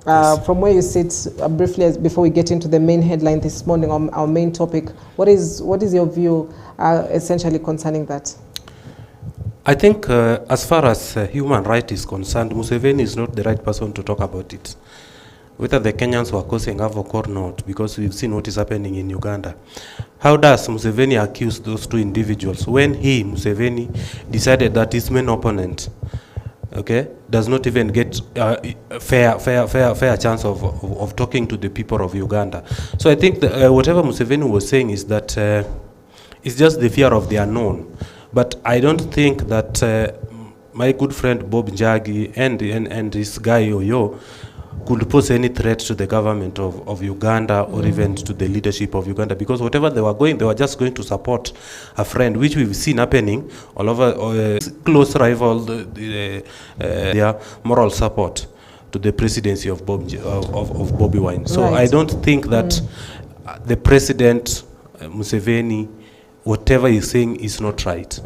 Yes. From where you sit, briefly, before we get into the main headline this morning, our main topic, what is your view essentially concerning that? I think as far as human rights is concerned, Museveni is not the right person to talk about it. Whether the Kenyans were causing havoc or not, because we've seen what is happening in Uganda. How does Museveni accuse those two individuals when he, Museveni, decided that his main opponent, okay, does not even get fair chance of talking to the people of Uganda? So I think whatever Museveni was saying is that it's just the fear of the unknown. But I don't think that my good friend Bob Njagi and this guy Oyo could pose any threat to the government of Uganda or even to the leadership of Uganda, because whatever they were just going to support a friend, which we've seen happening all over, close rival, their moral support to the presidency of Bobby Wine. So right. I don't think that the president, Museveni, whatever he's saying is not right.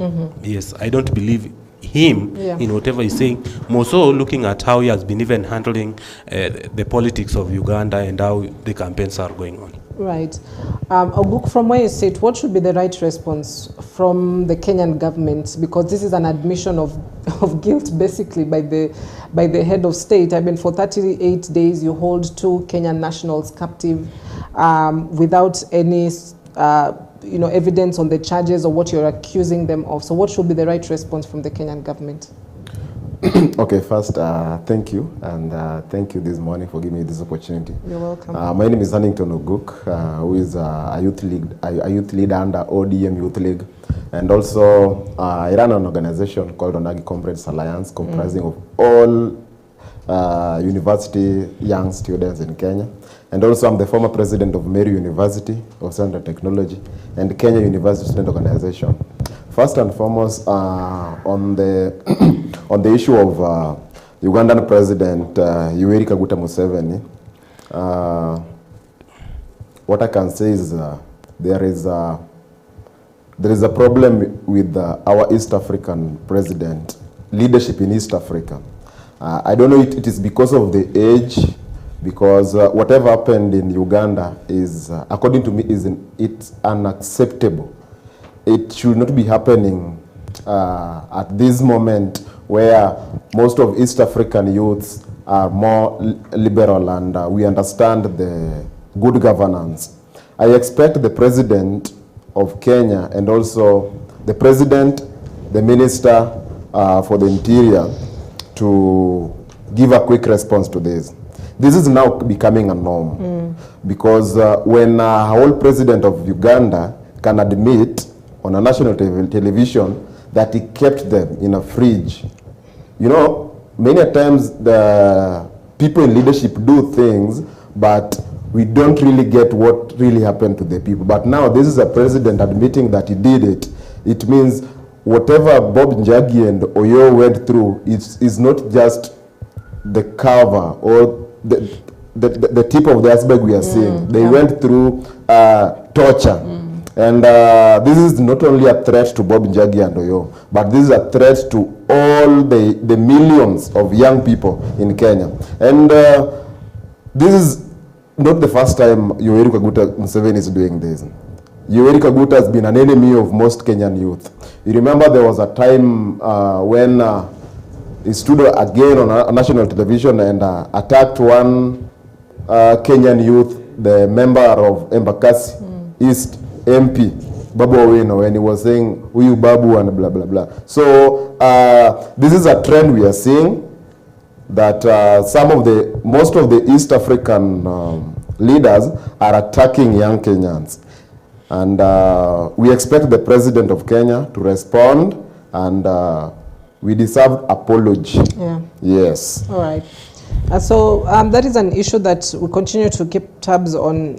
Yes, I don't believe him in whatever he's saying, more so looking at how he has been even handling the politics of Uganda and how the campaigns are going on. Right. Oguk, from where you sit, what should be the right response from the Kenyan government? Because this is an admission of guilt, basically, by the head of state. I mean, for 38 days, you hold two Kenyan nationals captive without any evidence on the charges or what you're accusing them of. So what should be the right response from the Kenyan government? Okay, first, thank you. And thank you this morning for giving me this opportunity. You're welcome. My name is Huntington Oguk, who is a youth leader under ODM Youth League. And also, I run an organization called Onagi Comrades Alliance, comprising of all university young students in Kenya. And also, I'm the former president of Meru University of Science and Technology and Kenya University Student Organization. First and foremost, on the issue of Ugandan President Yoweri Kaguta Museveni, what I can say is there is a problem with our East African president leadership in East Africa. I don't know if it is because of the age. Because whatever happened in Uganda is, according to me, it's unacceptable. It should not be happening at this moment where most of East African youths are more liberal and we understand the good governance. I expect the president of Kenya and also the president, the minister for the interior to give a quick response to this. This is now becoming a norm because when a whole president of Uganda can admit on a national television that he kept them in a fridge. You know, many times the people in leadership do things, but we don't really get what really happened to the people. But now this is a president admitting that he did it. It means whatever Bob Njagi and Oyo went through is not just the cover or the tip of the iceberg we are seeing. They went through torture. And this is not only a threat to Bob Njagi and Oyo, but this is a threat to all the millions of young people in Kenya. And this is not the first time Yoweri Kaguta Museveni is doing this. Yoweri Kaguta has been an enemy of most Kenyan youth. You remember there was a time when he stood again on a national television and attacked one Kenyan youth, the member of Embakasi East MP, Babu Owino, when he was saying, "Uyu Babu," and blah, blah, blah. So this is a trend we are seeing, that most of the East African leaders are attacking young Kenyans. And we expect the president of Kenya to respond, and we deserve apology. Yeah. Yes. All right. So that is an issue that we continue to keep tabs on,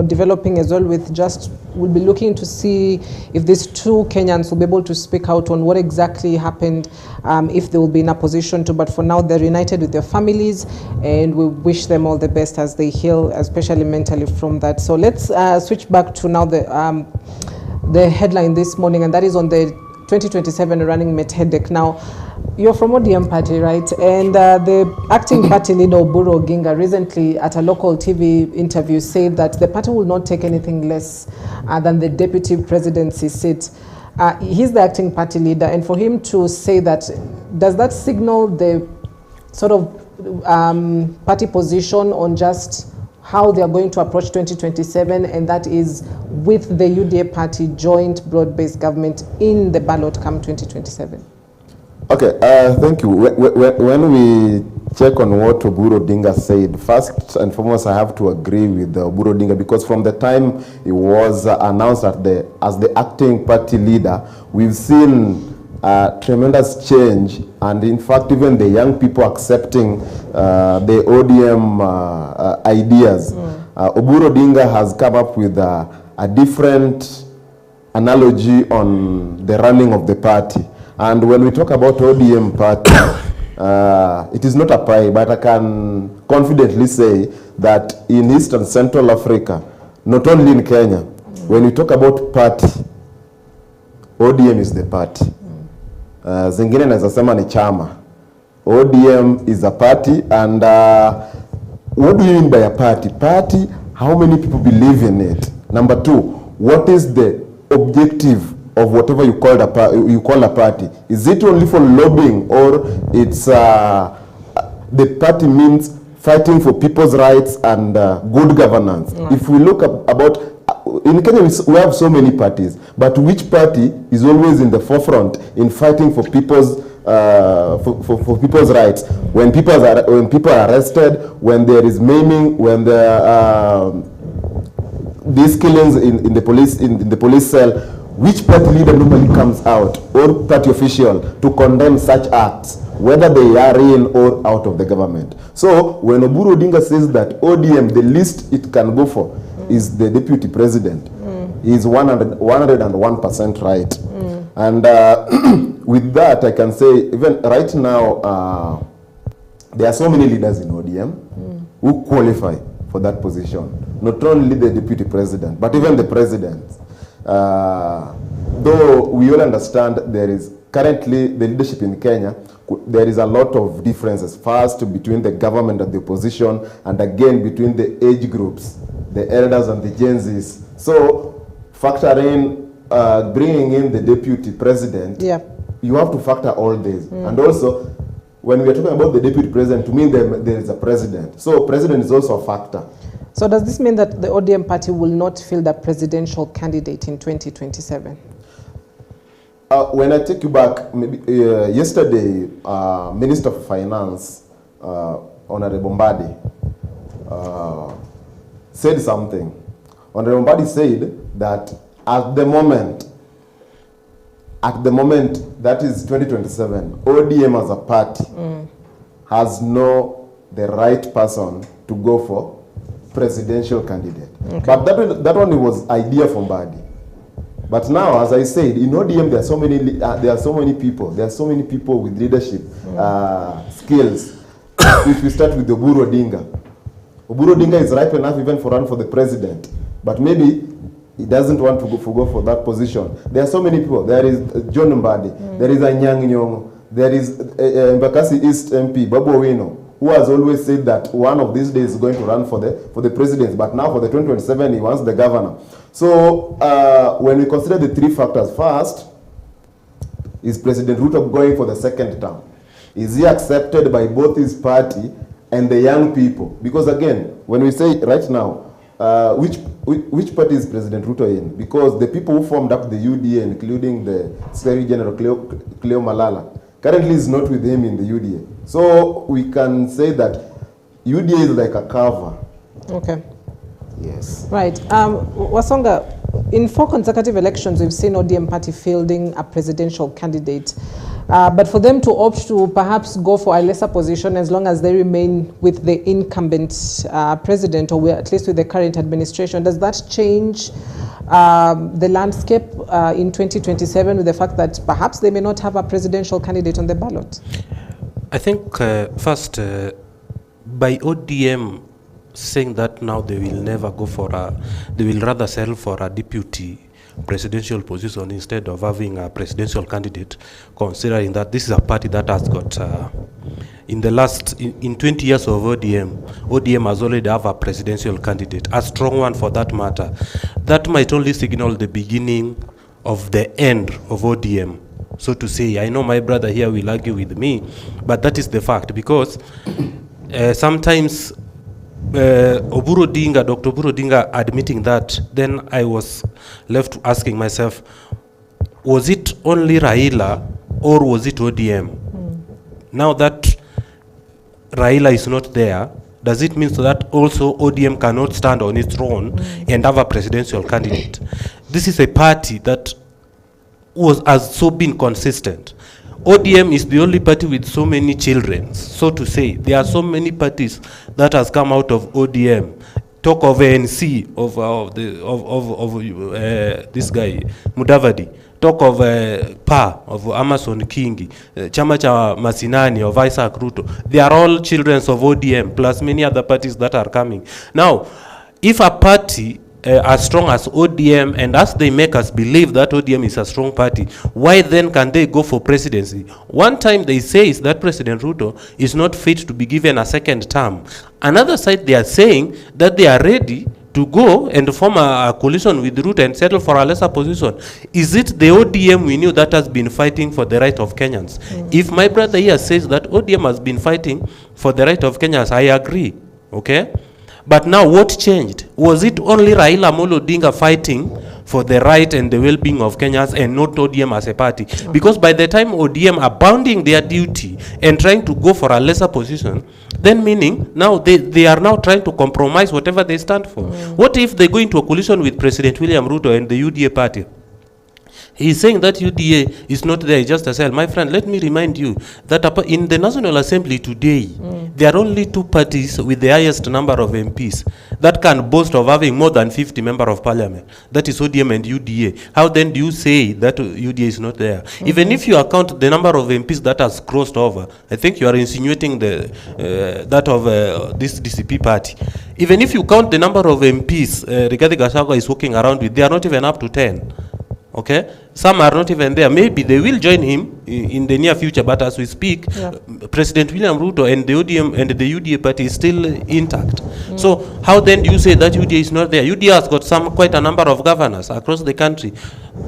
developing as well. We'll be looking to see if these two Kenyans will be able to speak out on what exactly happened, if they will be in a position to. But for now, they're united with their families, and we wish them all the best as they heal, especially mentally, from that. So let's switch back to now the headline this morning, and that is on the 2027 running mate headache. Now, You're from ODM party, right? And the acting party leader, Oburu Oginga, recently at a local TV interview said that the party will not take anything less than the deputy presidency seat. He's the acting party leader, and for him to say that, does that signal the sort of party position on just how they are going to approach 2027, and that is with the UDA party joint broad-based government in the ballot come 2027? Okay, thank you. When we check on what Oburu Odinga said, first and foremost, I have to agree with Oburu Odinga, because from the time he was announced as the acting party leader, we've seen tremendous change, and in fact, even the young people accepting the ODM ideas. Oburu Odinga has come up with a different analogy on the running of the party. And when we talk about ODM party, it is not a pie, but I can confidently say that in East and Central Africa, not only in Kenya, when we talk about party, ODM is the party. Zingine naweza sema ni chama. ODM is a party, and what do you mean by a party? Party, how many people believe in it? Number two, what is the objective of whatever you call a party? Is it only for lobbying, or it's the party means fighting for people's rights and good governance? If we look about in Kenya, we have so many parties, but which party is always in the forefront in fighting for people's for people's rights? When people are arrested, when there is maiming, when there are these killings in the police cell, which party leader normally comes out, or party official, to condemn such acts, whether they are in or out of the government? So when Oburu Odinga says that ODM, the least it can go for is the deputy president, is 101% right. And with that, I can say, even right now, there are so many leaders in ODM who qualify for that position. Not only the deputy president, but even the president. Though we all understand there is currently the leadership in Kenya, there is a lot of differences. First, between the government and the opposition, and again between the age groups, the elders and the Gen Zs. So, factor in bringing in the deputy president. Yeah. You have to factor all this. And also, when we are talking about the deputy president, to me there is a president. So, president is also a factor. So does this mean that the ODM party will not field a presidential candidate in 2027? When I take you back, maybe, yesterday, Minister of Finance, Honorable Mbadi, said something. Honorable Mbadi said that at the moment, that is 2027, ODM as a party has the right person to go for presidential candidate. Okay. But that one was idea from Mbadi. But now, as I said, in ODM there are so many people with leadership skills. If we start with the Oburu Odinga, Oburu Odinga is ripe enough even for run for the president, but maybe he doesn't want to go for that position. There are so many people. There is John Mbadi, there is Anyang' Nyong'o, there is Embakasi East MP Babu Owino, who has always said that one of these days is going to run for the presidency, but now for the 2027 he wants the governor. So when we consider the three factors, first, is President Ruto going for the second term? Is he accepted by both his party and the young people? Because again, when we say right now, which party is President Ruto in? Because the people who formed up the UDA, including the Secretary General Cleo Malala, currently is not with him in the UDA. So we can say that UDA is like a cover. Okay. Yes. Right. Wasonga, in 4 consecutive elections, we've seen ODM party fielding a presidential candidate. But for them to opt to perhaps go for a lesser position as long as they remain with the incumbent president, or at least with the current administration, does that change the landscape in 2027 with the fact that perhaps they may not have a presidential candidate on the ballot? I think first, by ODM saying that now they will never go for they will rather sell for a deputy presidential position instead of having a presidential candidate, considering that this is a party that has got, in 20 years of ODM has already have a presidential candidate, a strong one for that matter. That might only signal the beginning of the end of ODM, so to say. I know my brother here will argue with me, but that is the fact, because sometimes Dr. Oburu Odinga admitting that, then I was left asking myself, was it only Raila or was it ODM? Now that Raila is not there, does it mean so that also ODM cannot stand on its own and have a presidential candidate? This is a party that has so been consistent. ODM is the only party with so many children, so to say. There are so many parties that has come out of ODM. Talk of ANC, this guy, Mudavadi. Talk of PA, of Amason Kingi, Chama cha Masinani, of Isaac Ruto. They are all children of ODM, plus many other parties that are coming. Now, if a party as strong as ODM, and as they make us believe that ODM is a strong party, why then can they go for presidency? One time they say is that President Ruto is not fit to be given a second term. Another side they are saying that they are ready to go and form a coalition with Ruto and settle for a lesser position. Is it the ODM we knew that has been fighting for the right of Kenyans? If my brother here says that ODM has been fighting for the right of Kenyans, I agree, okay? But now what changed? Was it only Raila Amolo Odinga fighting for the right and the well-being of Kenyans and not ODM as a party? Because by the time ODM abounding their duty and trying to go for a lesser position, then meaning now they are now trying to compromise whatever they stand for. What if they go into a coalition with President William Ruto and the UDA party? He is saying that UDA is not there, just as well. My friend, let me remind you that in the National Assembly today, there are only two parties with the highest number of MPs that can boast of having more than 50 members of parliament. That is ODM and UDA. How then do you say that UDA is not there? Even if you account the number of MPs that has crossed over, I think you are insinuating that of this DCP party. Even if you count the number of MPs Rigathi Gachagua is walking around with, they are not even up to 10. Okay, some are not even there. Maybe they will join him in the near future, but as we speak, President William Ruto and the ODM and the UDA party is still intact. So how then do you say that UDA is not there? UDA has got quite a number of governors across the country.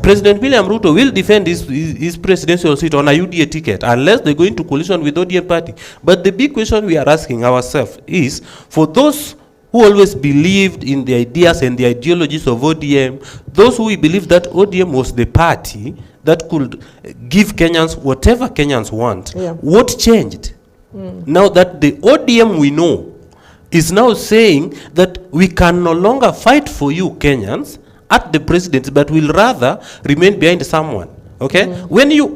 President William Ruto will defend his presidential seat on a UDA ticket unless they go into coalition with ODM party. But the big question we are asking ourselves is, for those who always believed in the ideas and the ideologies of ODM, those who believe that ODM was the party that could give Kenyans whatever Kenyans want, what changed? Now that the ODM we know is now saying that we can no longer fight for you Kenyans at the presidency, but will rather remain behind someone. Okay? When you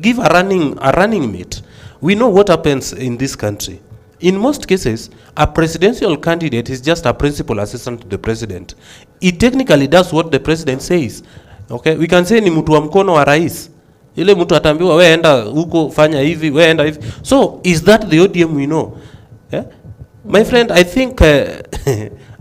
give a running mate, we know what happens in this country. In most cases, a presidential candidate is just a principal assistant to the president. It technically does what the president says. Okay, we can say ni mtu wa mkono wa rais. Ile mtu atambiwa we enda huko fanya hivi, we enda hivi. So is that the ODM we know? Yeah? My friend, I think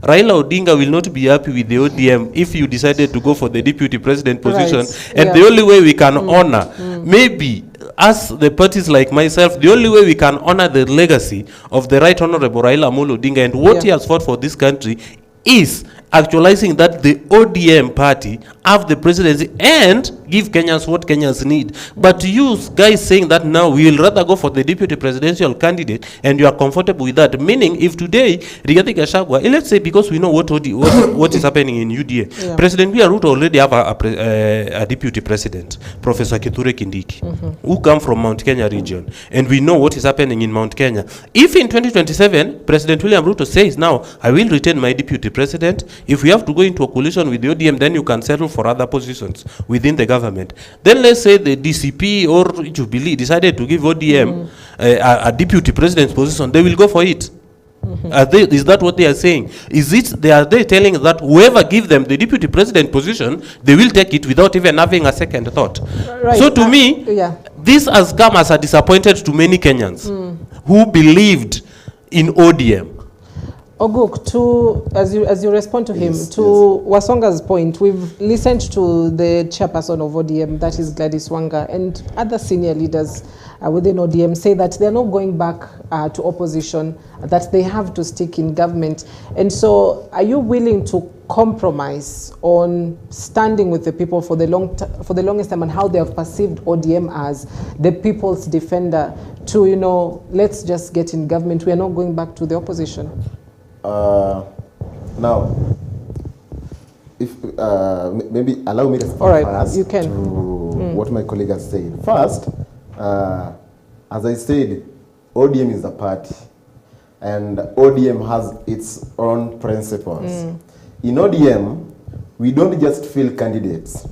Raila Odinga will not be happy with the ODM if you decided to go for the deputy president position. Right. And the only way we can honor, maybe as the parties like myself, the only way we can honor the legacy of the Right Honorable Raila Amolo Odinga and what he has fought for this country is actualizing that the ODM party have the presidency and give Kenyans what Kenyans need. But you guys saying that now we will rather go for the deputy presidential candidate and you are comfortable with that. Meaning if today Rigathi Gachagua, let's say because we know what is happening in UDA. President William Ruto already have a deputy president, Professor Kithure Kindiki, who come from Mount Kenya region. And we know what is happening in Mount Kenya. If in 2027, President William Ruto says now, I will retain my deputy president, if we have to go into a coalition with the ODM, then you can settle for other positions within the government. Then let's say the DCP or Jubilee decided to give ODM a deputy president's position, they will go for it. Is that what they are saying? Are they telling that whoever give them the deputy president position, they will take it without even having a second thought? Right. So to me, this has come as a disappointment to many Kenyans who believed in ODM. Oguk, as you respond to him, Yes, Wasonga's point, we've listened to the chairperson of ODM, that is Gladys Wanga, and other senior leaders within ODM say that they're not going back to opposition, that they have to stick in government. And so are you willing to compromise on standing with the people for the longest time and how they have perceived ODM as the people's defender to, you know, let's just get in government, we are not going back to the opposition? Now, if maybe allow me to respond. All right, first you can. To what my colleague has said. First, as I said, ODM is a party, and ODM has its own principles. In ODM, we don't just fill candidates.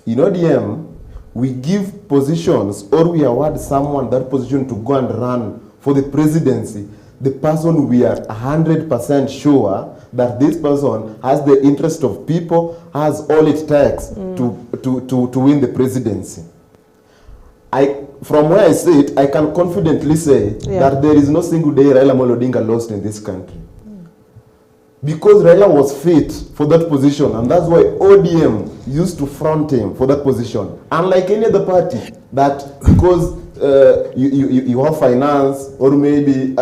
In ODM, we give positions or we award someone that position to go and run for the presidency. The person we are 100% sure that this person has the interest of people, has all it takes to win the presidency. From where I sit, I can confidently say that there is no single day Raila Amolo Odinga lost in this country. Because Raila was fit for that position, and that's why ODM used to front him for that position. Unlike any other party, that because you have finance, or maybe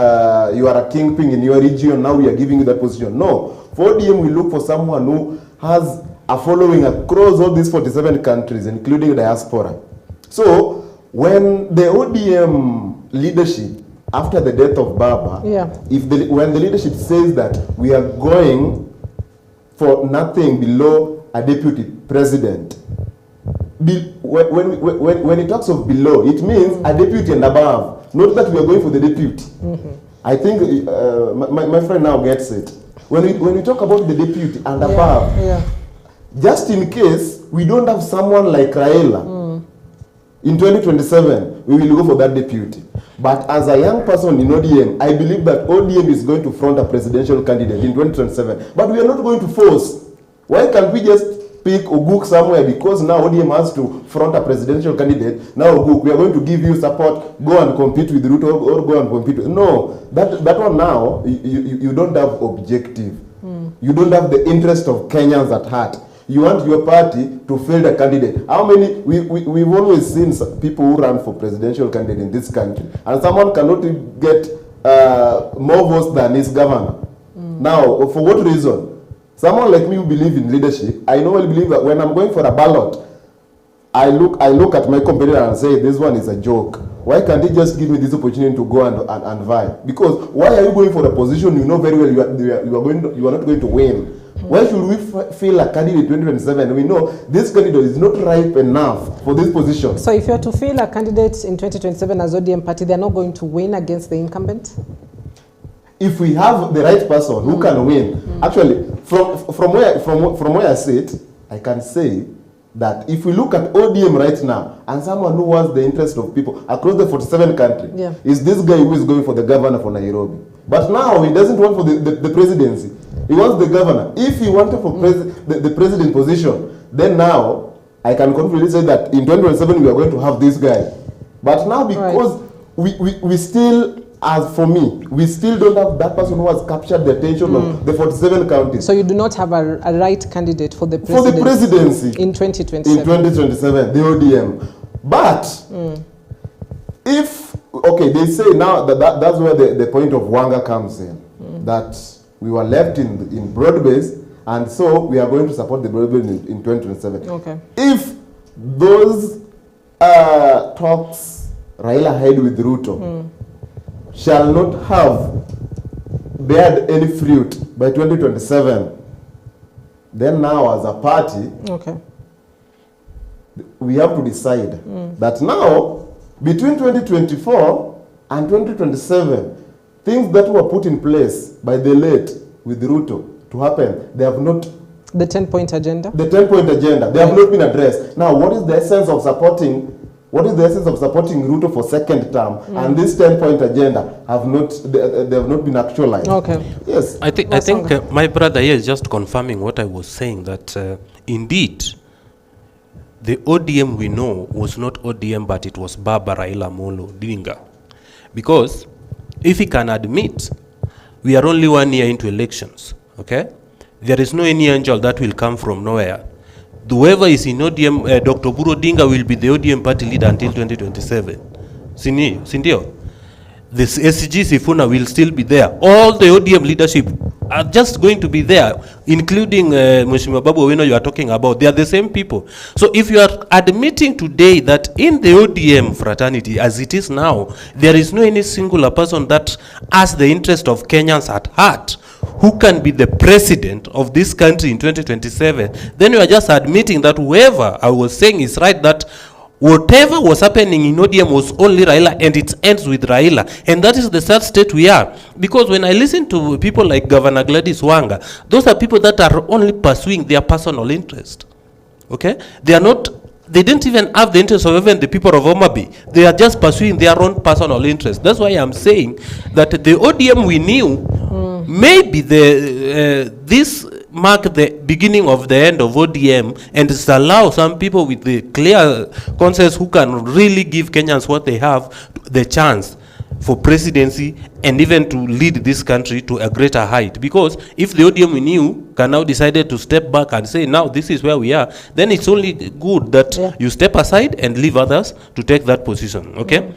you are a kingpin in your region, now we are giving you that position. No, for ODM we look for someone who has a following across all these 47 countries, including diaspora. So when the ODM leadership, after the death of Baba, when the leadership says that we are going for nothing below a deputy president, when it talks of below, it means a deputy and above, not that we are going for the deputy. I think my friend now gets it. When we talk about the deputy and above, just in case we don't have someone like Raila, in 2027, we will go for that deputy. But as a young person in ODM, I believe that ODM is going to front a presidential candidate in 2027. But we are not going to force. Why can't we just pick Oguk somewhere? Because now ODM has to front a presidential candidate. Now Oguk, we are going to give you support. Go and compete with Ruto or go and compete with... No, that one now, you don't have objective. You don't have the interest of Kenyans at heart. You want your party to field a candidate. How many, we've always seen people who run for presidential candidate in this country, and someone cannot get more votes than his governor. Now, for what reason? Someone like me who believe in leadership, I normally believe that when I'm going for a ballot, I look at my competitor and say, this one is a joke. Why can't they just give me this opportunity to go and vie? Because why are you going for a position you know very well you are not going to win? Why should we feel a candidate in 2027? We know this candidate is not ripe enough for this position. So if you're to feel a candidate in 2027 as ODM party, they're not going to win against the incumbent? If we have the right person who can win, actually, from where I sit, I can say that if we look at ODM right now, and someone who wants the interest of people across the 47 countries, is this guy who is going for the governor for Nairobi. But now he doesn't want for the presidency. He wants the governor. If he wanted for the president position, then now I can confidently say that in 2027 we are going to have this guy. But now because we still, as for me, we still don't have that person who has captured the attention of the 47 counties. So you do not have a right candidate for the presidency in 2027. In 2027, the ODM. But if, okay, they say now that's where the point of Wanga comes in, that we were left in broad base, and so we are going to support the broad base in 2027. Okay. If those talks Raila had with Ruto shall not have bared any fruit by 2027, then now as a party, we have to decide that now, between 2024 and 2027, things that were put in place by the late with Ruto to happen, they have not... The 10-point agenda? The 10-point agenda. They have not been addressed. Now, what is the essence of supporting Ruto for second term? And this 10-point agenda have not been actualized. Okay. Yes. I think my brother here is just confirming what I was saying, that indeed, the ODM we know was not ODM, but it was Baba Raila Amolo Odinga. Because if he can admit we are only 1 year into elections, okay? There is no any angel that will come from nowhere. Whoever is in ODM, Dr. Buru Odinga will be the ODM party leader until 2027. Sindio? This SG Sifuna will still be there. All the ODM leadership are just going to be there, including Mheshimiwa Babu Owino you are talking about. They are the same people. So if you are admitting today that in the ODM fraternity, as it is now, there is no any singular person that has the interest of Kenyans at heart, who can be the president of this country in 2027, then you are just admitting that whoever I was saying is right, that whatever was happening in ODM was only Raila, and it ends with Raila. And that is the sad state we are. Because when I listen to people like Governor Gladys Wanga, those are people that are only pursuing their personal interest. Okay? They are not, they didn't even have the interest of even the people of Omabi. They are just pursuing their own personal interest. That's why I'm saying that the ODM we knew, maybe this mark the beginning of the end of ODM, and just allow some people with the clear conscience who can really give Kenyans what they have, the chance for presidency and even to lead this country to a greater height. Because if the ODM we knew can now decided to step back and say, now this is where we are, then it's only good that you step aside and leave others to take that position. Okay?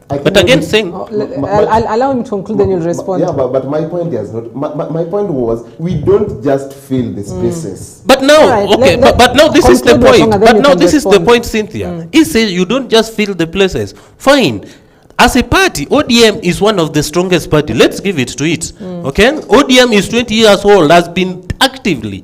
But again, saying... I'll allow him to conclude, then you'll respond. Yeah, but my point is not... My point was, we don't just fill the spaces. But now, right, but now this is the point. But now this is the point, Cynthia. He says you don't just fill the places. Fine. As a party, ODM is one of the strongest party. Let's give it to it. Okay? ODM is 20 years old, has been actively...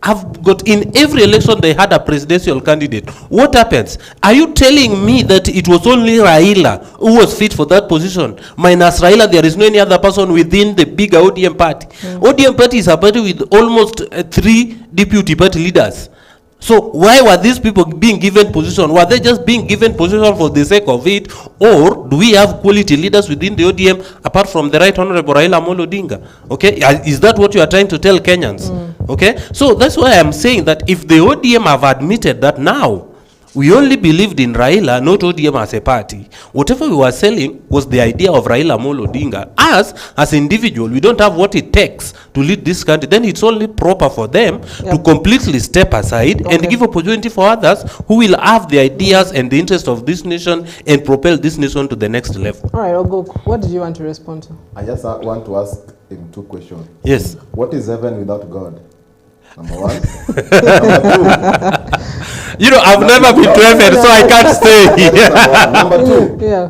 I've got in every election they had a presidential candidate. What happens? Are you telling me that it was only Raila who was fit for that position? Minus Raila, there is no any other person within the bigger ODM party. ODM party is a party with almost 3 deputy party leaders. So why were these people being given position? Were they just being given position for the sake of it? Or do we have quality leaders within the ODM apart from the Right Honorable Raila Amolo Odinga? Okay, is that what you are trying to tell Kenyans? Okay, so that's why I'm saying that if the ODM have admitted that now we only believed in Raila, not ODM as a party, whatever we were selling was the idea of Raila Amolo Odinga. As individual, we don't have what it takes to lead this country, then it's only proper for them to completely step aside and give opportunity for others who will have the ideas and the interest of this nation and propel this nation to the next level. All right, Ogok, what did you want to respond to? I just want to ask him 2 questions. Yes. What is heaven without God? Number 1. Number 2. You know, I've never been to heaven, so I can't stay. Number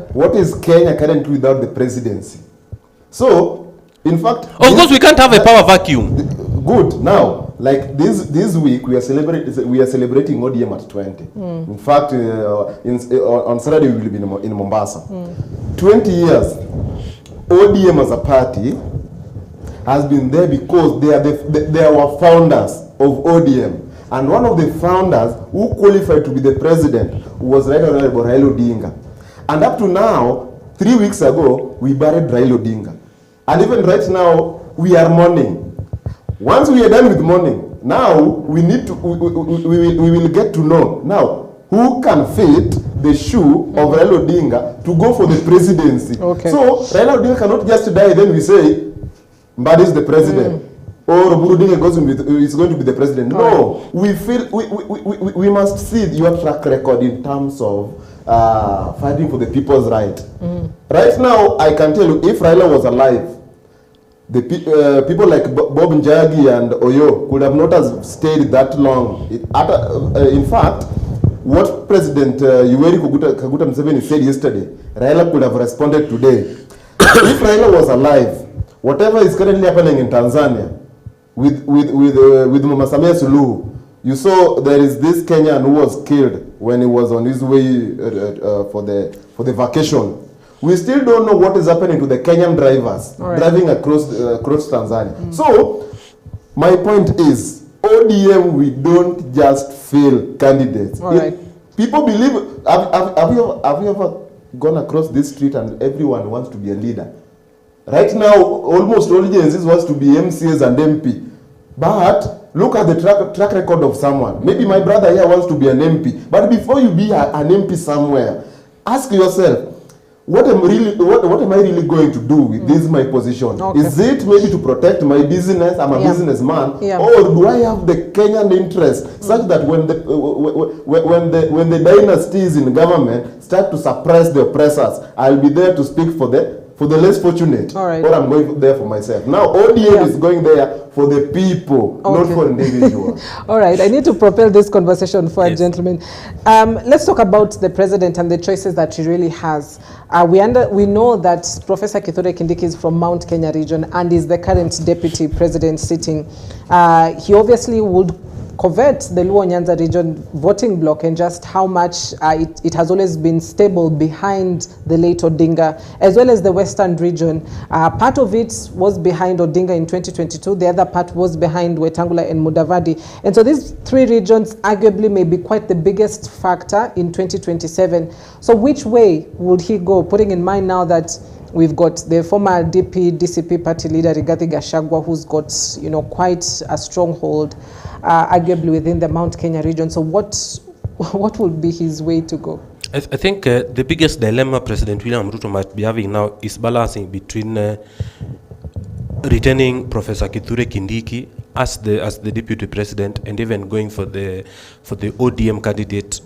2. What is Kenya currently without the presidency? So, in fact... Of course, we can't have a power vacuum. Good. Now, like this week, we are celebrating ODM at 20. In fact, on Saturday, we will be in Mombasa. 20 years, ODM as a party has been there because they are founders of ODM. And one of the founders who qualified to be the president was Right Honorable Raila Odinga. And up to now, 3 weeks ago, we buried Raila Odinga. And even right now, we are mourning. Once we are done with mourning, now we need to, we will get to know now who can fit the shoe of Raila Odinga to go for the presidency. Okay. So Raila Odinga cannot just die, then we say, Mbadi is the president. Or Buru Odinga is going to be the president. No, we feel we must see your track record in terms of fighting for the people's right. Right now, I can tell you, if Raila was alive, the people like Bob Njagi and Oyo could have not have stayed that long. In fact, what President Yoweri Kaguta Museveni said yesterday, Raila could have responded today. If Raila was alive, whatever is currently happening in Tanzania, with Mama Samia Suluhu, you saw there is this Kenyan who was killed when he was on his way for the vacation. We still don't know what is happening to the Kenyan drivers driving across Tanzania. So my point is, ODM, we don't just fill candidates. People believe. Have you ever gone across this street and everyone wants to be a leader? Right now, almost all Gen Zs wants to be MCAs and MP. But look at the track record of someone. Maybe my brother here wants to be an MP. But before you be an MP somewhere, ask yourself, what am I really going to do with this my position? Okay. Is it maybe to protect my business? I'm a businessman, Yeah. or do I have the Kenyan interest such that when the dynasties in government start to suppress the oppressors, I'll be there to speak for the less fortunate, All right. or I'm going there for myself. Now ODM is going there for the people, not for individuals. All right, I need to propel this conversation for a gentleman. Let's talk about the president and the choices that he really has. We know that Professor Kithure Kindiki is from Mount Kenya region and is the current deputy president sitting. He obviously would covet the Luo Nyanza region voting bloc and just how much it has always been stable behind the late Odinga, as well as the western region. Part of it was behind Odinga in 2022. The other part was behind Wetangula and Mudavadi. And so these three regions arguably may be quite the biggest factor in 2027. So which way would he go, putting in mind now that we've got the former DCP party leader Rigathi Gachagua, who's got, you know, quite a stronghold, arguably within the Mount Kenya region. So what would be his way to go? I think the biggest dilemma President William Ruto might be having now is balancing between retaining Professor Kithure Kindiki as the deputy president and even going for the ODM candidate,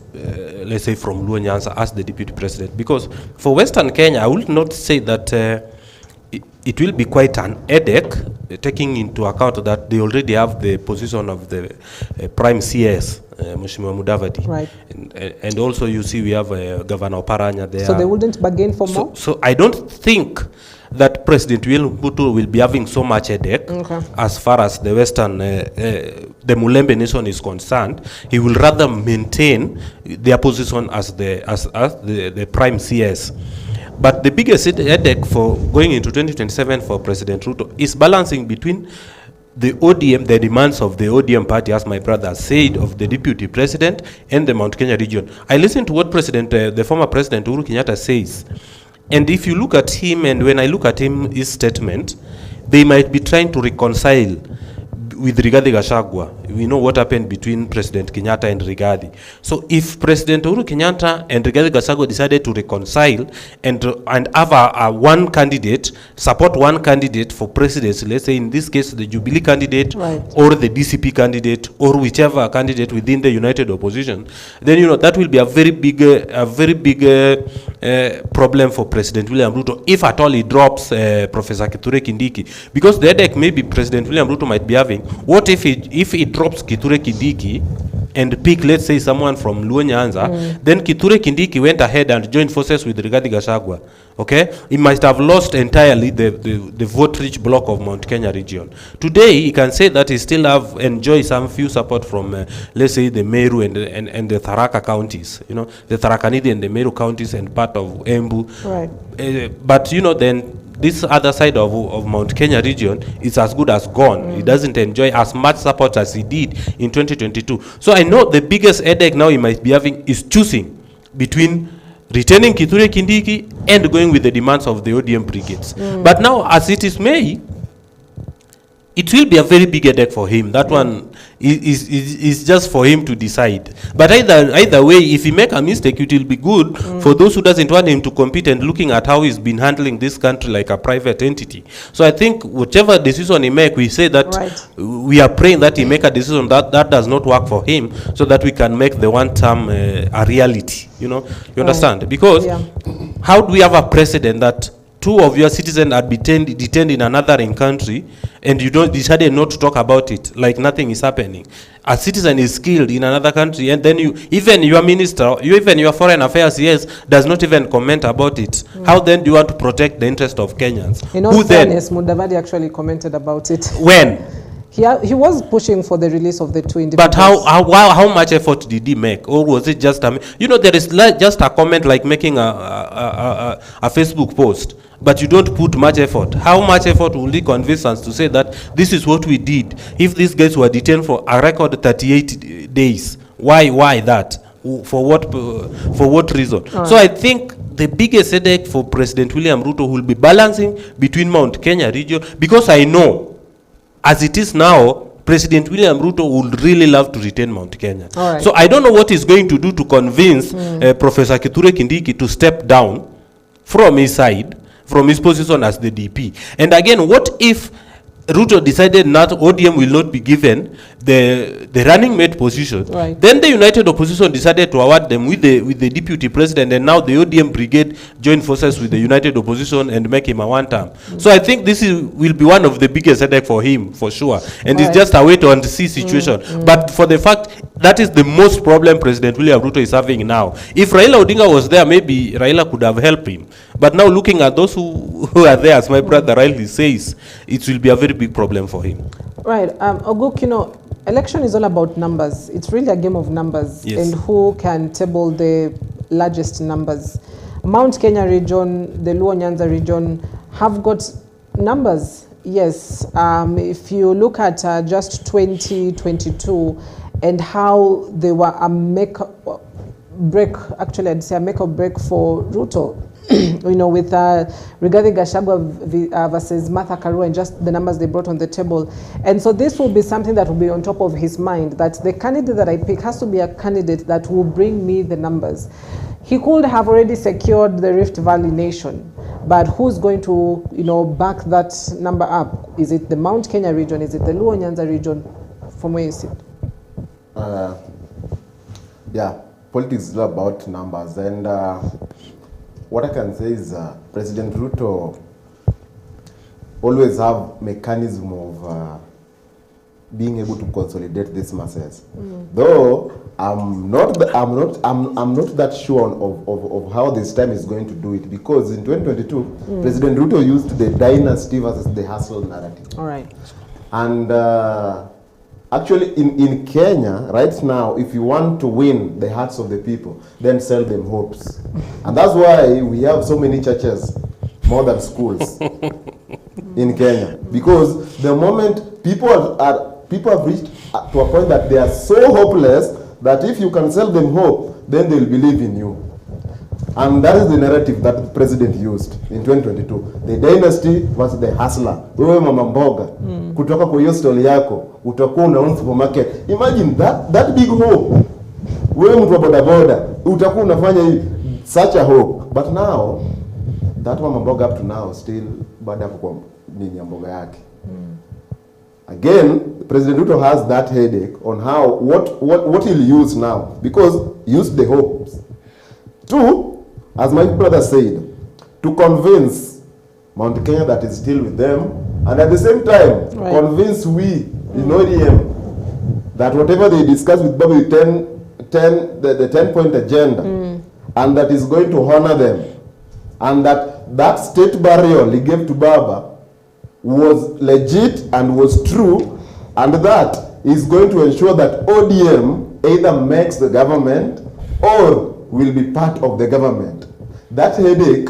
let's say from Luo Nyanza, as the deputy president. Because for Western Kenya, I would not say that it will be quite an headache, taking into account that they already have the position of the prime CS, Mheshimiwa Mudavadi. Right. And also you see we have Governor Oparanya there. So they wouldn't bargain for more? So I don't think that President William Ruto will be having so much headache as far as the Western, the Mulembe nation is concerned. He will rather maintain their position as the prime CS. But the biggest headache for going into 2027 for President Ruto is balancing between the ODM, the demands of the ODM party, as my brother said, of the deputy president and the Mount Kenya region. I listened to what the former President Uhuru Kenyatta says. And if you look at him, and when I look at his statement, they might be trying to reconcile with Rigathi Gachagua. We know what happened between President Kenyatta and Rigathi. So if President Uhuru Kenyatta and Rigathi Gachagua decided to reconcile and have a one candidate, support one candidate for presidency, let's say in this case the Jubilee candidate, right, or the DCP candidate, or whichever candidate within the united opposition, then that will be a very big problem for President William Ruto, if at all he drops Professor Kithure Kindiki. Because the headache maybe President William Ruto might be having, what if he drops Kithure Kindiki and pick, let's say, someone from Luo Nyanza, then Kithure Kindiki went ahead and joined forces with Rigathi Gachagua. Okay? He might have lost entirely the vote-rich block of Mount Kenya region. Today, he can say that he still enjoy some few support from, let's say, the Meru and the Tharaka counties. The Tharaka-Nithi and the Meru counties and part of Embu. Right. But, then this other side of Mount Kenya region is as good as gone. He doesn't enjoy as much support as he did in 2022. So I know the biggest headache now he might be having is choosing between retaining Kithure Kindiki and going with the demands of the ODM brigades. But now, as it is May, it will be a very big headache for him. That one is just for him to decide. But either way, if he make a mistake, it will be good for those who doesn't want him to compete and looking at how he's been handling this country like a private entity. So I think whichever decision he make, we say that we are praying that he make a decision that does not work for him, so that we can make the one term a reality. You understand? Because how do we have a precedent that two of your citizens are detained in another country, and you decided not to talk about it, like nothing is happening? A citizen is killed in another country, and then even your minister, even your foreign affairs does not even comment about it. How then do you want to protect the interest of Kenyans? In all fairness, Mudavadi actually commented about it. When? He was pushing for the release of the two individuals. But how much effort did he make? Or was it just there is just a comment like making a Facebook post, but you don't put much effort. How much effort will he convince us to say that this is what we did? If these guys were detained for a record 38 days, why that? For what reason? So I think the biggest headache for President William Ruto will be balancing between Mount Kenya region, because I know, as it is now, President William Ruto would really love to retain Mount Kenya. Right. So I don't know what he's going to do to convince Professor Kithure Kindiki to step down from his side, from his position as the DP. And again, what if Ruto decided not ODM will not be given the running mate position? Right. Then the United Opposition decided to award them with the deputy president, and now the ODM brigade join forces with the United Opposition and make him a one-term. So I think this will be one of the biggest headache for him, for sure. And it's just a wait and see situation. But for the fact that is the most problem President William Ruto is having now. If Raila Odinga was there, maybe Raila could have helped him. But now looking at those who are there, as my brother rightly says, it will be a very big problem for him. Right. Oguk, you know, election is all about numbers. It's really a game of numbers. Yes. And who can table the largest numbers. Mount Kenya region, the Luo Nyanza region have got numbers. Yes. If you look at just 2022 and how they were a make or break for Ruto. You know, with regarding Gachagua versus Martha Karua and just the numbers they brought on the table. And so this will be something that will be on top of his mind, that the candidate that I pick has to be a candidate that will bring me the numbers. He could have already secured the Rift Valley nation, but who's going to, you know, back that number up? Is it the Mount Kenya region? Is it the Luo Nyanza region? From where you sit? Yeah, politics is all about numbers, and what I can say is President Ruto always have mechanism of being able to consolidate these masses. Though I'm not that sure of how this time is going to do it, because in 2022 President Ruto used the dynasty versus the hustle narrative. All right. And actually in Kenya right now, if you want to win the hearts of the people, then sell them hopes. And that's why we have so many churches more than schools in Kenya, because the moment people have reached to a point that they are so hopeless that if you can sell them hope, then they'll believe in you. And that is the narrative that the president used in 2022. The dynasty versus the hustler. Wewe mama mboga, kutoka kwa hiyo stall yako, utakuwa unaona supermarket. Imagine that big hope. Wewe mtu wa bodaboda, utakuwa unafanya hivi. Such a hope. But now, that mama mboga up to now still baada kwa nini mboga yake. Again, President Ruto has that headache on how, what he'll use now, because he used the hopes. Two, as my brother said, to convince Mount Kenya that is still with them, and at the same time, convince we in ODM that whatever they discuss with Baba, the 10-point agenda, and that is going to honor them, and that state burial he gave to Baba was legit and was true, and that is going to ensure that ODM either makes the government or will be part of the government. That headache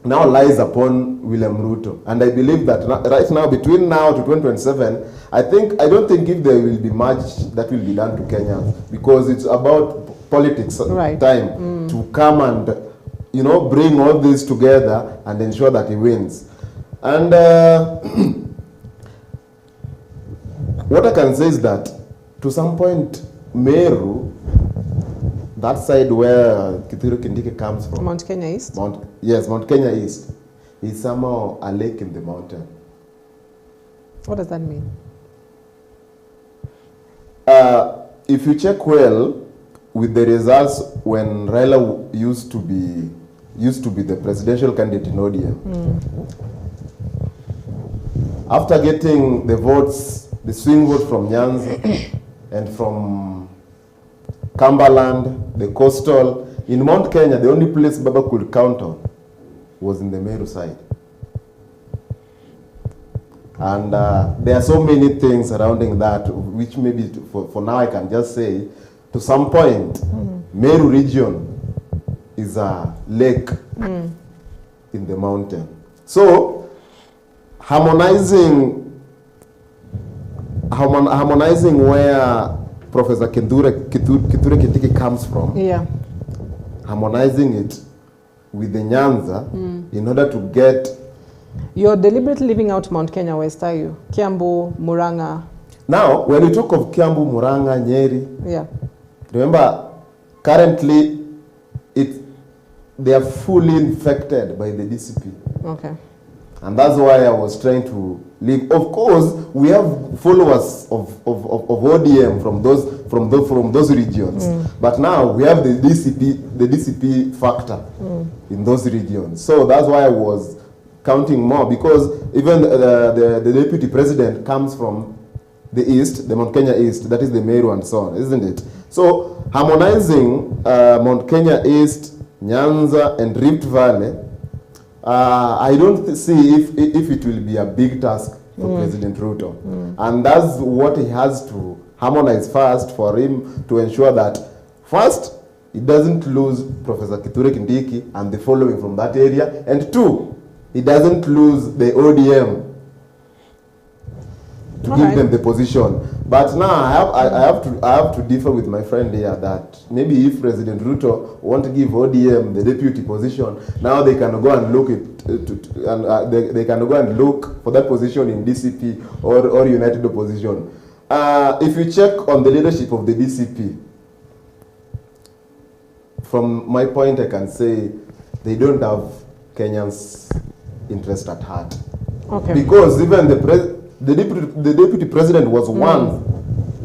now lies upon William Ruto, and I believe that right now, between now to 2027, I don't think if there will be much that will be done to Kenya, because it's about politics time to come and, you know, bring all this together and ensure that he wins. And what I can say is that to some point, Meru, that side where Kithure Kindiki comes from, Mount Kenya East? Mount Kenya East, is somehow a lake in the mountain. What does that mean? If you check well with the results when Raila used to be the presidential candidate in ODM, after getting the votes, the swing vote from Nyanza and from Cumberland, the coastal, in Mount Kenya, the only place Baba could count on was in the Meru side. And there are so many things surrounding that, which maybe for now I can just say, to some point, Meru region is a lake in the mountain. So, harmonizing where Professor Kithure Kindiki comes from, harmonizing it with the Nyanza in order to get... You're deliberately leaving out Mount Kenya West, are you? Kiambu, Murang'a. Now, when you talk of Kiambu, Murang'a, Nyeri, remember, currently, they are fully infected by the DCP. Okay. And that's why I was trying to leave. Of course, we have followers of ODM from those regions. But now we have the DCP factor in those regions. So that's why I was counting more, because even the deputy president comes from the east, the Mount Kenya East, that is the Meru and so on, isn't it? So harmonizing Mount Kenya East, Nyanza and Rift Valley, I don't see if it will be a big task for President Ruto. And that's what he has to harmonize first, for him to ensure that first, he doesn't lose Professor Kithure Kindiki and the following from that area, and two, he doesn't lose the ODM to give them the position. But now I have to differ with my friend here that maybe if President Ruto want to give ODM the deputy position, now they can go and look they can go and look for that position in DCP or United Opposition. If you check on the leadership of the DCP, from my point, I can say they don't have Kenyans' interest at heart. Okay. Because even the deputy president was one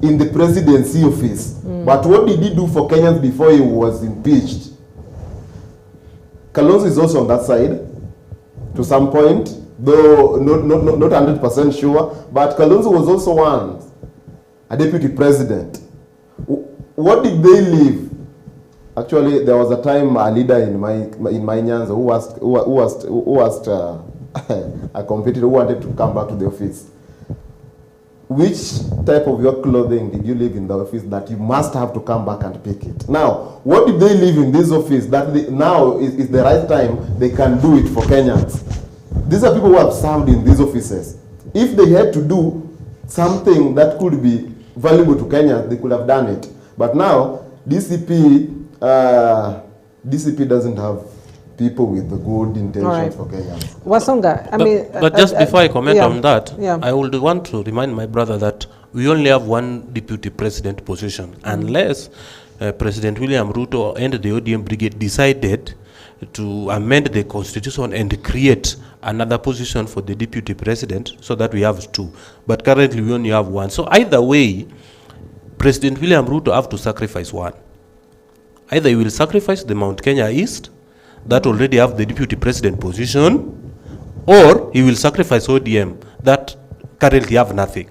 in the presidency office. But what did he do for Kenyans before he was impeached? Kalonzo is also on that side, to some point, though not 100% sure. But Kalonzo was also a deputy president. What did they leave? Actually, there was a time a leader in my Nyanza who asked a competitor who wanted to come back to the office, which type of your clothing did you leave in the office that you must have to come back and pick it? Now, what did they leave in this office that now is the right time they can do it for Kenyans? These are people who have served in these offices. If they had to do something that could be valuable to Kenyans, they could have done it. But now, DCP doesn't have people with the good intention for Kenya. Wasonga, but just before I comment on that, I would want to remind my brother that we only have one deputy president position, unless President William Ruto and the ODM brigade decided to amend the constitution and create another position for the deputy president, so that we have two. But currently we only have one. So either way, President William Ruto have to sacrifice one. Either he will sacrifice the Mount Kenya East, that already have the deputy president position, or he will sacrifice ODM, that currently have nothing.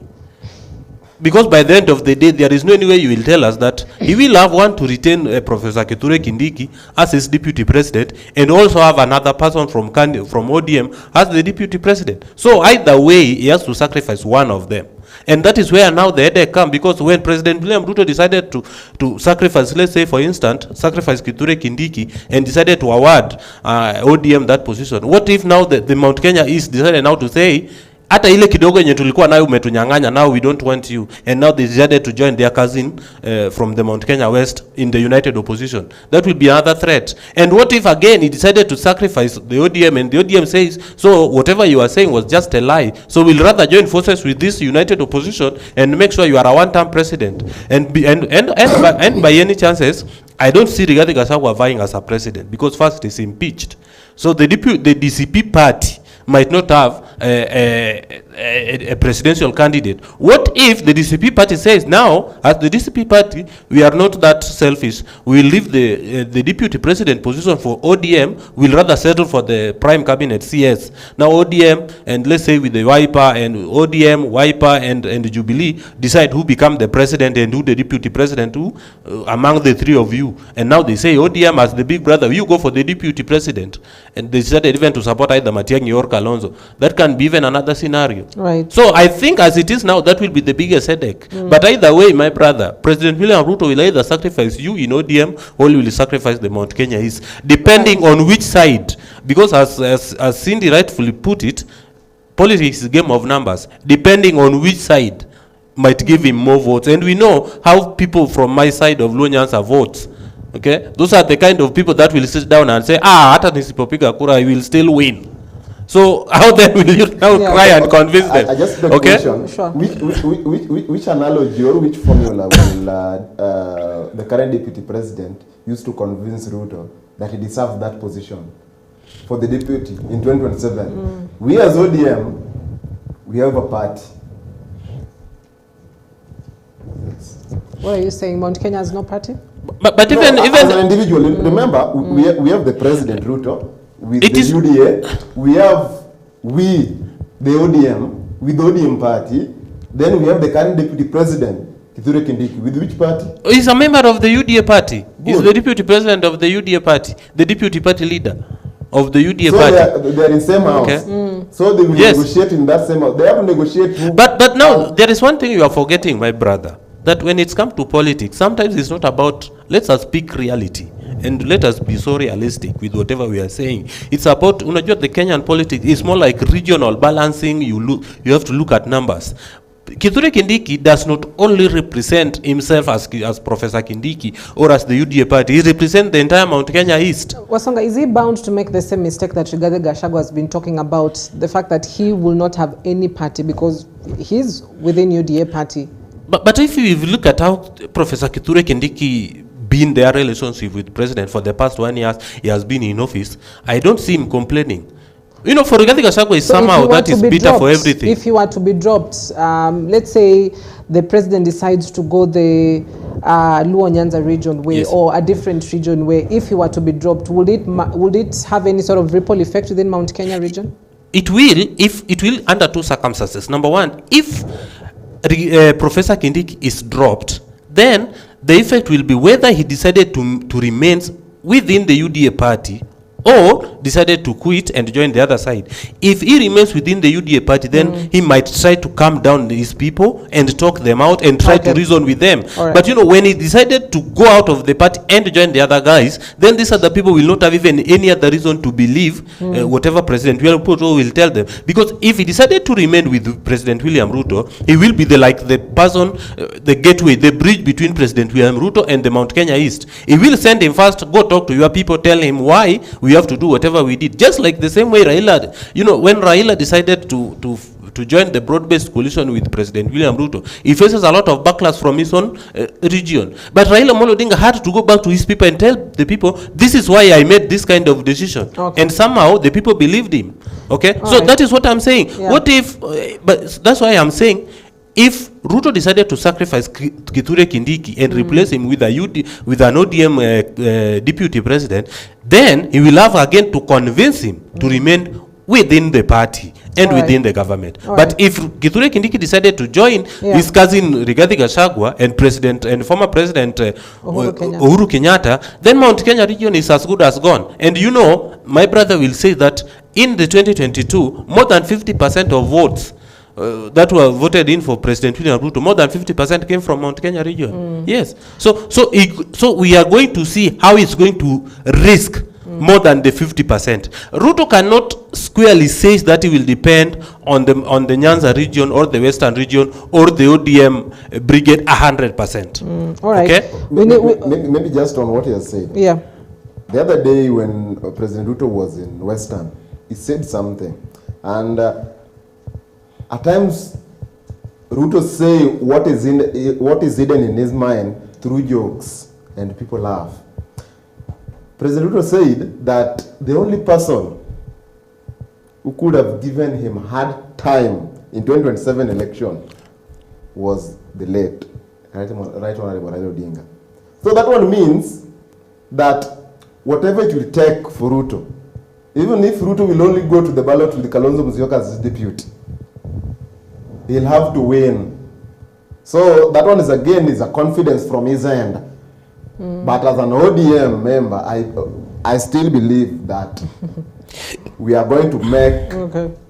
Because by the end of the day, there is no any way you will tell us that he will have one to retain Professor Kithure Kindiki as his deputy president, and also have another person from ODM as the deputy president. So either way, he has to sacrifice one of them. And that is where now the headache comes, because when President William Ruto decided to sacrifice, let's say for instance, sacrifice Kithure Kindiki and decided to award ODM that position, what if now the Mount Kenya East decided now to say, hata ile kidogo yenye tulikuwa nayo umetunyang'anya, now we don't want you, and now they decided to join their cousin from the Mount Kenya West in the United Opposition? That will be another threat. And what if again he decided to sacrifice the ODM, and the ODM says, so whatever you are saying was just a lie, so we'll rather join forces with this United Opposition and make sure you are a one-term president. And by any chances, I don't see Rigathi Gachagua vying as a president, because first he's impeached. So the DCP party might not have a presidential candidate. What if the DCP party says, now, as the DCP party, we are not that selfish, we'll leave the deputy president position for ODM, we'll rather settle for the prime cabinet, CS. Now ODM, and let's say with the Wiper and ODM, Wiper and Jubilee, decide who become the president and who the deputy president, who among the three of you. And now they say, ODM as the big brother, you go for the deputy president. And they decided even to support either Matiang'i or Kalonzo. That can be even another scenario. Right. So I think as it is now, that will be the biggest headache. But either way, my brother, President William Ruto will either sacrifice you in ODM, or he will sacrifice the Mount Kenya East, depending on which side. Because as Cindy rightfully put it, politics is a game of numbers. Depending on which side might give him more votes. And we know how people from my side of Luo Nyanza votes. Okay? Those are the kind of people that will sit down and say, hata nisipopiga kura, I will still win. So how then will you now try and convince them? I just have a question. Sure. Which analogy or which formula will the current deputy president use to convince Ruto that he deserves that position for the deputy in 2027. We as ODM, we have a party. What are you saying? Mount Kenya has no party? But No, even as an individual, remember, we have the president Ruto with It the is- UDA. We have the ODM with the ODM party. Then we have the current deputy president Kithure Kindiki with which party? he's a member of the UDA party. He's Good. the deputy president of the UDA party, the deputy party leader of the UDA So party. they are in same house. Okay. So they will Yes. negotiate in that same house. They have to negotiate. Who, But now there is one thing you are forgetting, my brother, that when it's come to politics, sometimes it's not about let us speak reality and let us be so realistic with whatever we are saying. It's about unajua the Kenyan politics is more like regional balancing. You have to look at numbers. Kithure Kindiki does not only represent himself as Professor Kindiki or as the UDA party, he represents the entire Mount Kenya East. Wasonga, is he bound to make the same mistake that Rigathi Gachagua has been talking about, the fact that he will not have any party because he's within UDA party? But if you look at how Professor Kithure Kindiki been their relationship with the president for the past 1 year, he has been in office, I don't see him complaining. You know, for Rigathi Gachagua is So if somehow he were that to is be bitter dropped, for everything. If he were to be dropped, let's say the president decides to go the Luo Nyanza region way, Yes. or a different region way, if he were to be dropped, would it have any sort of ripple effect within Mount Kenya region? It will under two circumstances. Number one, if Professor Kindiki is dropped, then the effect will be whether he decided to remain within the UDA party or decided to quit and join the other side. If he remains within the UDA party, then he might try to calm down his people and talk them out and try to Okay. reason with them. All right. But you know, when he decided to go out of the party and join the other guys, then these other people will not have even any other reason to believe whatever President William Ruto will tell them. Because if he decided to remain with President William Ruto, he will be the person, the gateway, the bridge between President William Ruto and the Mount Kenya East. He will send him first, go talk to your people, tell him why we have to do whatever we did. Just like the same way Raila, you know, when Raila decided to join the broad-based coalition with President William Ruto, he faces a lot of backlash from his own region. But Raila Amolo Odinga had to go back to his people and tell the people, this is why I made this kind of decision. Okay. And somehow the people believed him. Okay? All So right. that is what I'm saying. Yeah. What if, but that's why I'm saying, if Ruto decided to sacrifice Kithure Kindiki and replace him with with an ODM deputy president, then he will have again to convince him to remain within the party and All right. within the government. All But right. if Kithure Kindiki decided to join Yeah. his cousin Rigathi Gachagua and former president Uhuru Kenyatta, then Mount Kenya region is as good as gone. And you know, my brother will say that in the 2022, more than 50% of votes that were voted in for President William Ruto, more than 50% came from Mount Kenya region. Yes. So we are going to see how it's going to risk more than the 50%. Ruto cannot squarely say that he will depend on the Nyanza region or the Western region or the ODM brigade 100%. All right. Okay? maybe just on what he has said. Yeah. The other day when President Ruto was in Western, he said something. And at times, Ruto say what is hidden in his mind through jokes, and people laugh. President Ruto said that the only person who could have given him hard time in 2027 election was the late Right Honorable Raila Odinga. So that one means that whatever it will take for Ruto, even if Ruto will only go to the ballot with Kalonzo Musyoka as his deputy, he'll have to win. So that one is a confidence from his end. But as an ODM member, I still believe that we are going to make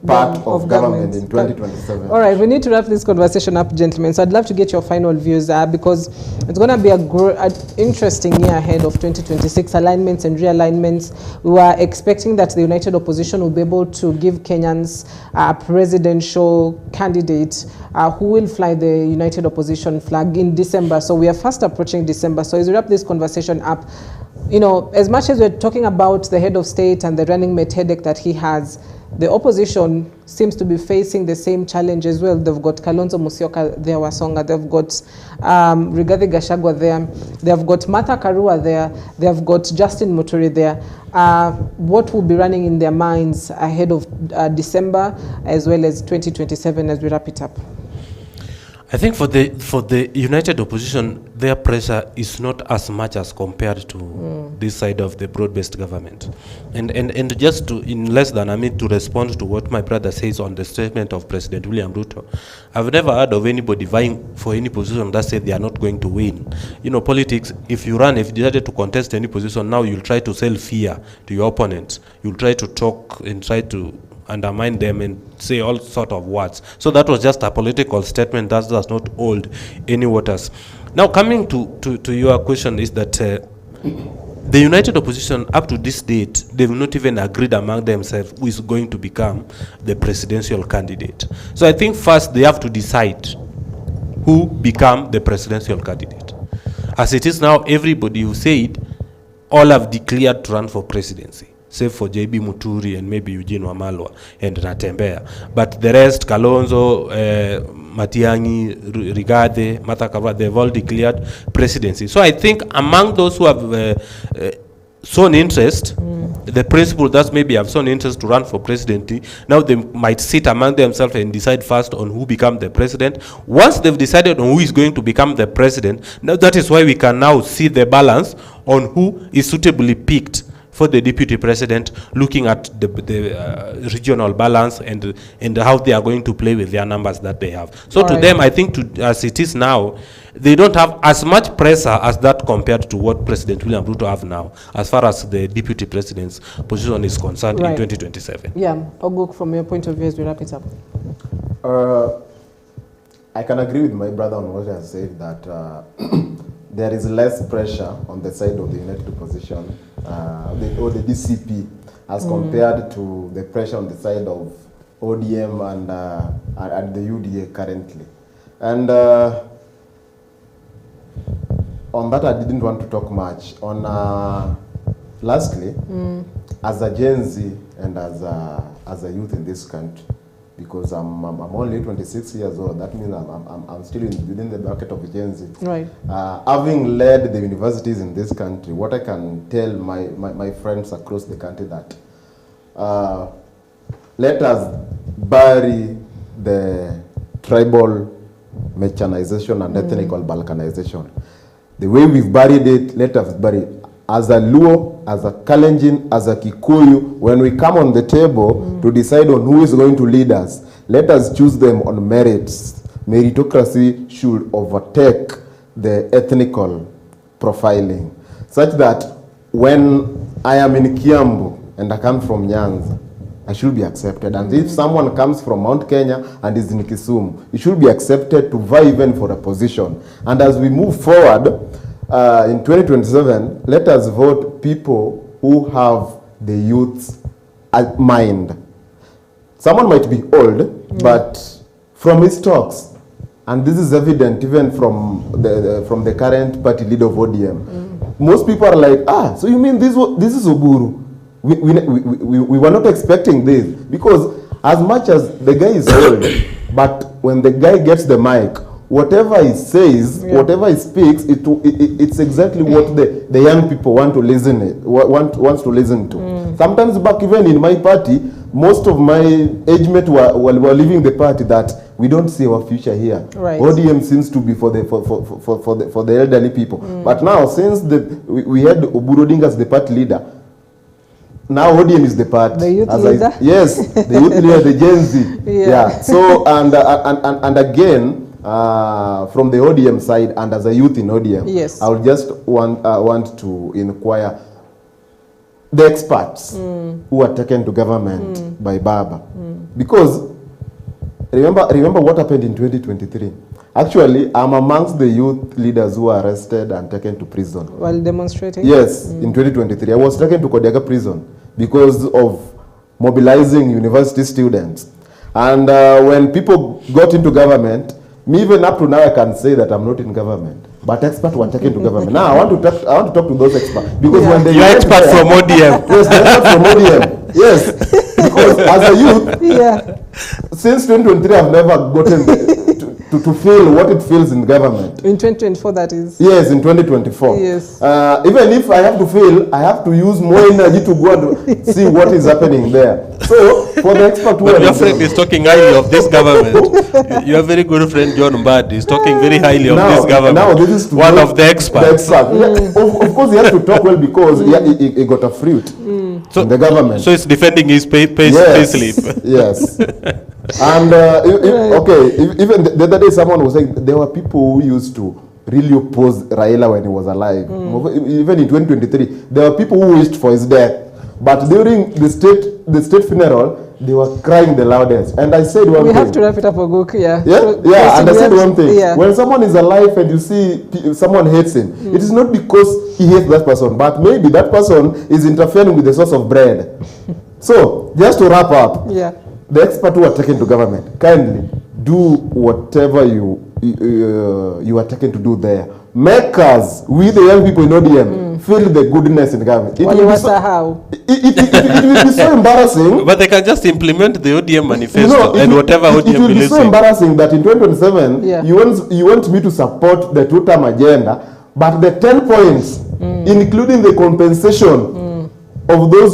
part of government in 2027. All right, we need to wrap this conversation up, gentlemen. So I'd love to get your final views because it's going to be an interesting year ahead of 2026, alignments and realignments. We were expecting that the United Opposition will be able to give Kenyans a presidential candidate who will fly the United Opposition flag in December. So we are fast approaching December. So as we wrap this conversation up, you know, as much as we're talking about the head of state and the running mate headache that he has, the opposition seems to be facing the same challenge as well. They've got Kalonzo Musyoka there, Wasonga. They've got Rigathi Gachagua there. They've got Martha Karua there. They've got Justin Muturi there. What will be running in their minds ahead of December as well as 2027 as we wrap it up? I think for the united opposition, their pressure is not as much as compared to this side of the broad-based government. And just to, in less than a minute, to respond to what my brother says on the statement of President William Ruto, I've never heard of anybody vying for any position that said they are not going to win. You know, politics, if you decided to contest any position, now you'll try to sell fear to your opponents. You'll try to talk and try to undermine them and say all sort of words. So that was just a political statement that does not hold any waters. Now coming to your question is that the united opposition up to this date, they've not even agreed among themselves who is going to become the presidential candidate. So I think first they have to decide who become the presidential candidate. As it is now, everybody who said all have declared to run for presidency, save for JB Muturi and maybe Eugene Wamalwa and Natembea. But the rest, Kalonzo, Matiang'i, Rigathi, Martha Karua, they've all declared presidency. So I think among those who have shown interest, the principle that maybe have shown interest to run for presidency, now they might sit among themselves and decide first on who become the president. Once they've decided on who is going to become the president, now that is why we can now see the balance on who is suitably picked for the deputy president, looking at the regional balance and how they are going to play with their numbers that they have. So to them, I think as it is now, they don't have as much pressure as that compared to what President William Ruto have now, as far as the deputy president's position is concerned in 2027. Yeah, Oguk, from your point of view as we wrap it up. I can agree with my brother on what he has said, that there is less pressure on the side of the united opposition, or the DCP, as compared to the pressure on the side of ODM and the UDA currently. And on that, I didn't want to talk much. On lastly, as a Gen Z and as a youth in this country, because I'm only 26 years old, that means I'm still within the bracket of Gen Z. Right. Having led the universities in this country, what I can tell my friends across the country that let us bury the tribal mechanization and ethnical balkanization. The way we've buried it, let us bury it. As a Luo, as a Kalenjin, as a Kikuyu, when we come on the table to decide on who is going to lead us, let us choose them on merits. Meritocracy should overtake the ethnical profiling, such that when I am in Kiambu and I come from Nyanza, I should be accepted. And if someone comes from Mount Kenya and is in Kisumu, it should be accepted to vie even for a position. And as we move forward, in 2027, let us vote people who have the youth's mind. Someone might be old, but from his talks, and this is evident even from the current party leader of ODM, most people are like, so you mean this is Oburu? We were not expecting this, because as much as the guy is old, but when the guy gets the mic, whatever he says, whatever he speaks, it's exactly what the young people want to listen wants to listen to. Sometimes back even in my party, most of my age mates were leaving the party that we don't see our future here. Right. ODM seems to be for the elderly people. But now, since we had Oburu Odinga as the party leader, now ODM is the party. The youth leader? Yes, the youth leader, the Gen Z. Yeah. So and again, from the ODM side and as a youth in ODM, I would just want to inquire the experts who are taken to government by Baba, because remember what happened in 2023. Actually, I'm amongst the youth leaders who were arrested and taken to prison while demonstrating. Yes, in 2023, I was taken to Kodiaga prison because of mobilizing university students. And when people got into government, me even up to now I can say that I'm not in government, but experts were taken to government. Now I want to talk to those experts, because when they expert from ODM, yes, the expert from ODM, yes, Because as a youth, Yeah. since 2023, I've never gotten to feel what it feels in government. In 2024, that is. Yes, in 2024. Yes. Even if I have to feel, I have to use more energy to go and see what is happening there. So, for the expert who But your friend is talking highly of this government. Your very good friend John Mbadi is talking very highly of this government. Now this is one of the experts. Yeah, of course, he has to talk well because he got a fruit in the government. So he's defending his pay slip. Yes. And even the other day, someone was saying there were people who used to really oppose Raila when he was alive. Even in 2023, there were people who wished for his death. But during the state funeral, they were crying the loudest. And I said one thing. We have to wrap it up, Oguk. Yeah. Yeah. And I said one thing. Yeah. When someone is alive and you see someone hates him, it is not because he hates that person, but maybe that person is interfering with the source of bread. So, just to wrap up, the experts who are taken to government, kindly do whatever you are taken to do there. Make us, we the young people in ODM, feel the goodness in government. It will be so embarrassing. But they can just implement the ODM manifesto and whatever ODM believes in. It will be so embarrassing that in 2027, you want me to support the two-term agenda, but the 10 points, including the compensation of those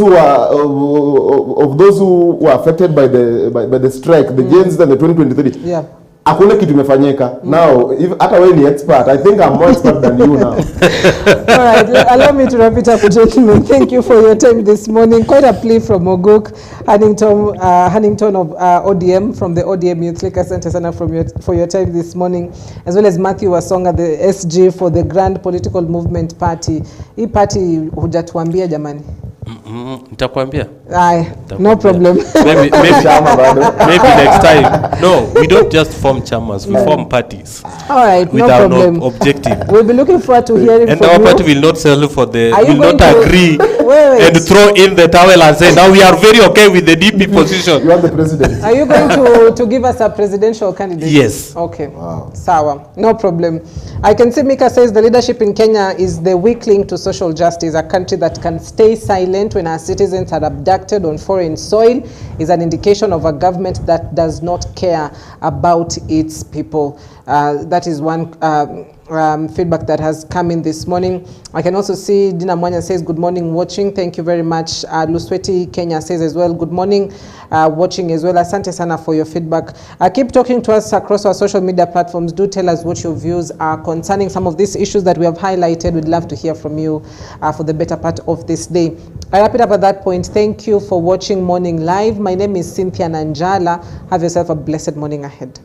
who were affected by the strike, the Gen Z and the 2023. Yeah. Hakuna kitu imefanyika. Now, hata wewe ni expert. I think I'm more expert than you now. All right, allow me to wrap it up, gentlemen. Thank you for your time this morning. Quite a plea from Oguk Hannington of ODM, from the ODM Youth League. Asante sana for your time this morning, as well as Matthew Wasonga, the SG for the Grand Political Movement Party. Hii party hujatuambia jamani. Nitakwambia. No problem. Maybe next time. No, we don't just form chamas, we form parties. All right, with no our problem. Objective. We'll be looking forward to hearing and from you. And our party will not settle for will not agree wait. And throw in the towel and say, now we are very okay with the DP position. You are the president. Are you going to give us a presidential candidate? Yes. Okay. Wow. Sawa. No problem. I can see Mika says the leadership in Kenya is the weak link to social justice. A country that can stay silent when our citizens are abducted on foreign soil is an indication of a government that does not care about its people. That is one feedback that has come in this morning. I can also see Dina Mwanya says, good morning, watching. Thank you very much. Lusweti Kenya says as well, good morning, watching as well. Asante sana for your feedback. Keep talking to us across our social media platforms. Do tell us what your views are concerning some of these issues that we have highlighted. We'd love to hear from you for the better part of this day. I wrap it up at that point. Thank you for watching Morning Live. My name is Cynthia Nanjala. Have yourself a blessed morning ahead.